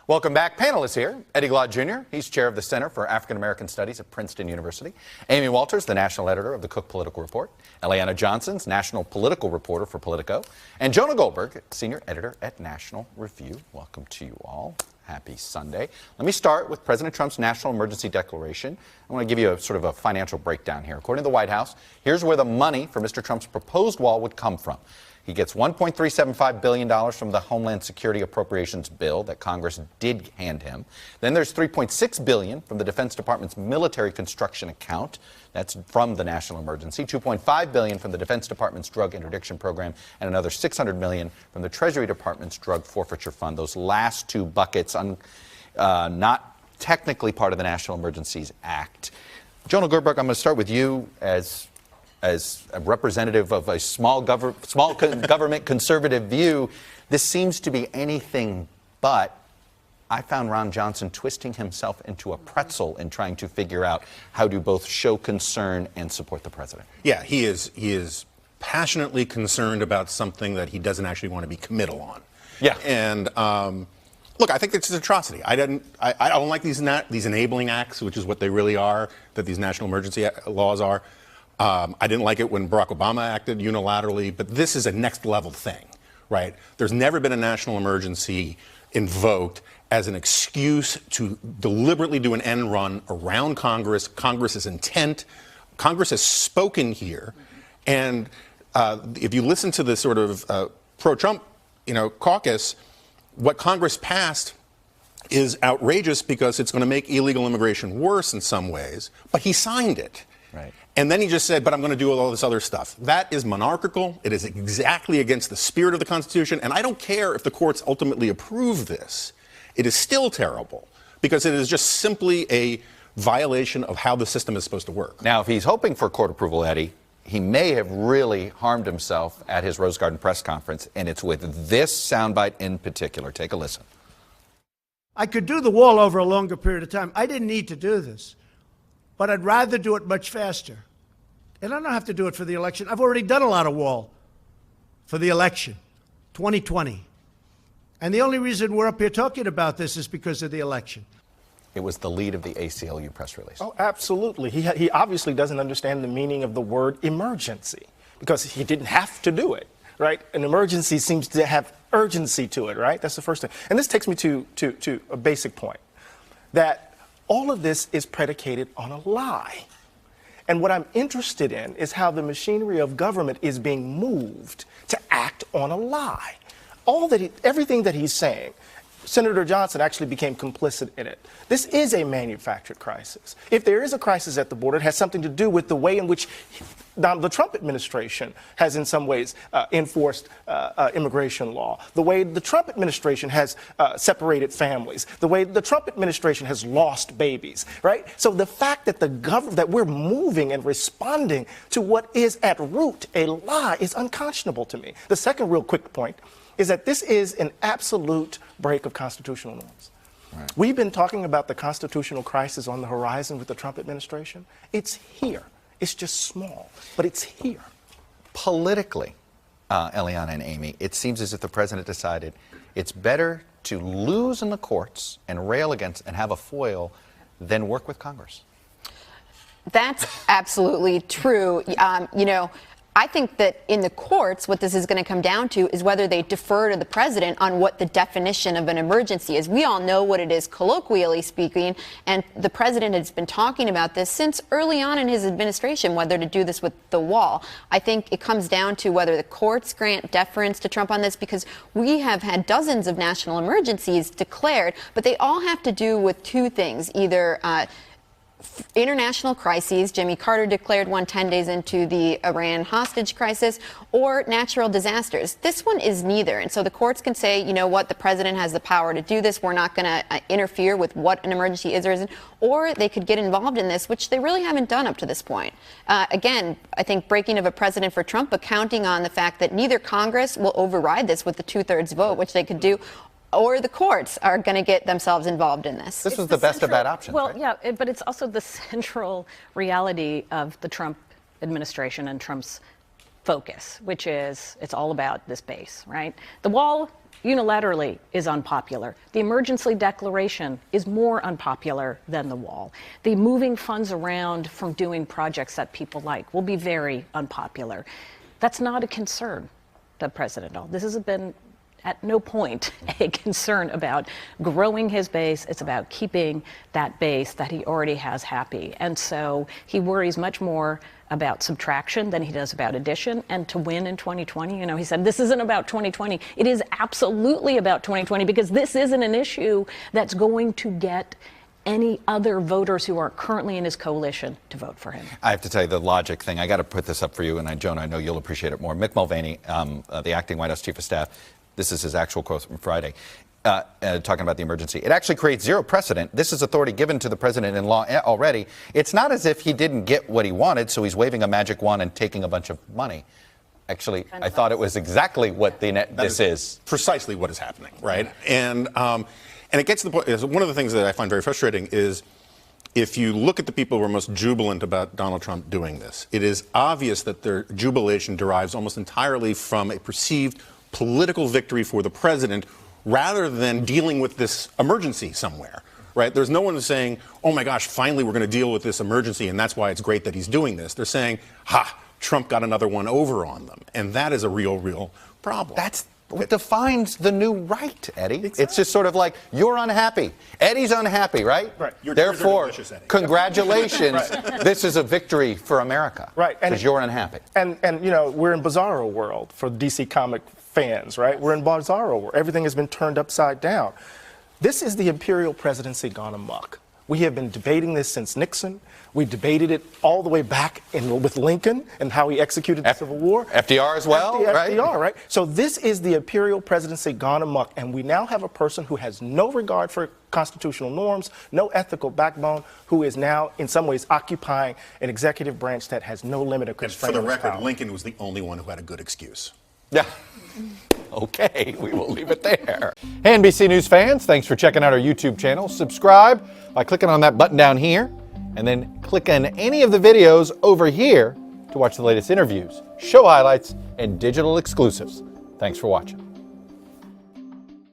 Welcome back. Panelists here. Eddie Glaude Jr., he's chair of the Center for African American Studies at Princeton University. Amy Walters, the national editor of the Cook Political Report. Eliana Johnson's national political reporter for Politico. And Jonah Goldberg, senior editor at National Review. Welcome to you all. Happy Sunday. Let me start with President Trump's national emergency declaration. I want to give you a sort of a financial breakdown here. According to the White House, here's where the money for Mr. Trump's proposed wall would come from. He gets $1.375 billion from the Homeland Security Appropriations Bill that Congress did hand him. Then there's $3.6 billion from the Defense Department's military construction account. That's from the national emergency. $2.5 billion from the Defense Department's drug interdiction program, and another $600 million from the Treasury Department's drug forfeiture fund. Those last two buckets, not technically part of the National Emergencies Act. Jonah Goldberg, I'm going to start with you as a representative of a small government conservative view. This seems to be anything but. I found Ron Johnson twisting himself into a pretzel in trying to figure out how to both show concern and support the president. Yeah, he is passionately concerned about something that he doesn't actually want to be committal on. Yeah. And look, I think it's an atrocity. I don't like these enabling acts, which is what they really are, that these national emergency laws are. I didn't like it when Barack Obama acted unilaterally, but this is a next level thing, right? There's never been a national emergency invoked as an excuse to deliberately do an end run around Congress, Congress's intent. Congress has spoken here. And if you listen to the sort of pro-Trump, caucus, what Congress passed is outrageous because it's going to make illegal immigration worse in some ways, but he signed it. Right. And then he just said, but I'm going to do all this other stuff. That is monarchical. It is exactly against the spirit of the Constitution. And I don't care if the courts ultimately approve this. It is still terrible because it is just simply a violation of how the system is supposed to work. Now, if he's hoping for court approval, Eddie, he may have really harmed himself at his Rose Garden press conference, and it's with this soundbite in particular. Take a listen. I could do the wall over a longer period of time. I didn't need to do this, but I'd rather do it much faster. And I don't have to do it for the election. I've already done a lot of wall for the election, 2020. And the only reason we're up here talking about this is because of the election. It was the lead of the ACLU press release. Oh, absolutely. He obviously doesn't understand the meaning of the word emergency because he didn't have to do it, right? An emergency seems to have urgency to it, right? That's the first thing. And this takes me to a basic point, that all of this is predicated on a lie. And what I'm interested in is how the machinery of government is being moved to act on a lie. Everything that he's saying, Senator Johnson actually became complicit in it. This is a manufactured crisis. If there is a crisis at the border, it has something to do with the way in which the Trump administration has in some ways enforced immigration law, the way the Trump administration has separated families, the way the Trump administration has lost babies, right? So the fact that that we're moving and responding to what is at root a lie is unconscionable to me. The second real quick point is that this is an absolute break of constitutional norms. Right. We've been talking about the constitutional crisis on the horizon with the Trump administration. It's here. It's just small, but it's here. Politically, Eliana and Amy, it seems as if the president decided it's better to lose in the courts and rail against and have a foil than work with Congress. That's absolutely true. I think that in the courts, what this is going to come down to is whether they defer to the president on what the definition of an emergency is. We all know what it is, colloquially speaking, and the president has been talking about this since early on in his administration, whether to do this with the wall. I think it comes down to whether the courts grant deference to Trump on this, because we have had dozens of national emergencies declared, but they all have to do with two things, either international crises. Jimmy Carter declared one 10 days into the Iran hostage crisis, or natural disasters. This one is neither. And so the courts can say, you know what, the president has the power to do this. We're not going to interfere with what an emergency is or isn't. Or they could get involved in this, which they really haven't done up to this point. Again, I think breaking of a precedent for Trump, but counting on the fact that neither Congress will override this with the 2/3 vote, which they could do, or the courts are going to get themselves involved in this. This was the best of bad options. Well, right? yeah, but it's also the central reality of the Trump administration and Trump's focus, which is it's all about this base, right? The wall unilaterally is unpopular. The emergency declaration is more unpopular than the wall. The moving funds around from doing projects that people like will be very unpopular. That's not a concern, the president. This has been at no point a concern about growing his base. It's about keeping that base that he already has happy. And so he worries much more about subtraction than he does about addition. And to win in 2020, he said, this isn't about 2020. It is absolutely about 2020 because this isn't an issue that's going to get any other voters who are currently in his coalition to vote for him. I have to tell you the logic thing. I got to put this up for you, and Joan, I know you'll appreciate it more. Mick Mulvaney, the acting White House chief of staff, this is his actual quote from Friday, talking about the emergency. It actually creates zero precedent. This is authority given to the president in law already. It's not as if he didn't get what he wanted, so he's waving a magic wand and taking a bunch of money. Actually, I thought it was exactly what this is. Precisely what is happening, right? And it gets to the point, one of the things that I find very frustrating is if you look at the people who are most jubilant about Donald Trump doing this, it is obvious that their jubilation derives almost entirely from a perceived political victory for the president rather than dealing with this emergency somewhere, right? There's no one who's saying, oh my gosh, finally we're going to deal with this emergency and that's why it's great that he's doing this. They're saying, ha, Trump got another one over on them. And that is a real problem. That's what defines the new right, Eddie. Exactly. It's just sort of like, you're unhappy. Eddie's unhappy, right? Right. Therefore, delicious, Eddie. congratulations. This is a victory for America. Right. Because you're unhappy. And we're in bizarro world for DC comic fans, right? We're in bizarro world. Everything has been turned upside down. This is the imperial presidency gone amok. We have been debating this since Nixon. We debated it all the way back with Lincoln and how he executed the Civil War. FDR as well, right? FDR, right? So this is the imperial presidency gone amok, and we now have a person who has no regard for constitutional norms, no ethical backbone, who is now, in some ways, occupying an executive branch that has no limit of And constraint. for the on its record, power. Lincoln was the only one who had a good excuse. Yeah. Okay, we will leave it there. Hey, NBC News fans, thanks for checking out our YouTube channel. Subscribe by clicking on that button down here, and then click on any of the videos over here to watch the latest interviews, show highlights, and digital exclusives. Thanks for watching.